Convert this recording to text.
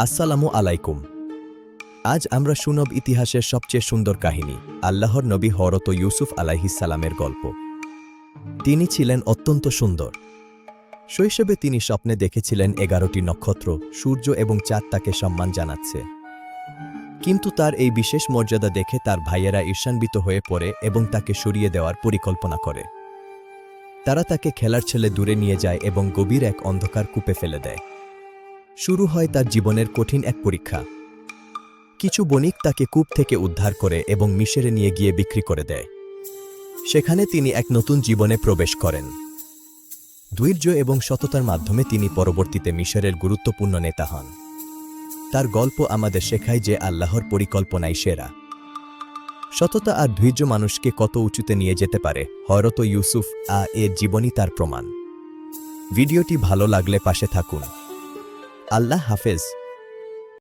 আসসালামু আলাইকুম। আজ আমরা শুনব ইতিহাসের সবচেয়ে সুন্দর কাহিনী, আল্লাহর নবী হযরত ইউসুফ আলাইহিসসালামের গল্প। তিনি ছিলেন অত্যন্ত সুন্দর। শৈশবে তিনি স্বপ্নে দেখেছিলেন 11টি নক্ষত্র, সূর্য এবং চাঁদ তাকে সম্মান জানাচ্ছে। কিন্তু তার এই বিশেষ মর্যাদা দেখে তার ভাইয়েরা ঈর্ষান্বিত হয়ে পড়ে এবং তাকে সরিয়ে দেওয়ার পরিকল্পনা করে। তারা তাকে খেলার ছেলে দূরে নিয়ে যায় এবং গভীর এক অন্ধকার কূপে ফেলে দেয়। শুরু হয় তার জীবনের কঠিন এক পরীক্ষা। কিছু বণিক তাকে কূপ থেকে উদ্ধার করে এবং মিশরে নিয়ে গিয়ে বিক্রি করে দেয়। সেখানে তিনি এক নতুন জীবনে প্রবেশ করেন। ধৈর্য এবং সততার মাধ্যমে তিনি পরবর্তীতে মিশরের গুরুত্বপূর্ণ নেতা হন। তার গল্প আমাদের শেখায় যে আল্লাহর পরিকল্পনাই সেরা। সততা আর ধৈর্য মানুষকে কত উঁচুতে নিয়ে যেতে পারে, হযরত ইউসুফ এর জীবনই তার প্রমাণ। ভিডিওটি ভালো লাগলে পাশে থাকুন। আল্লাহ হাফেজ।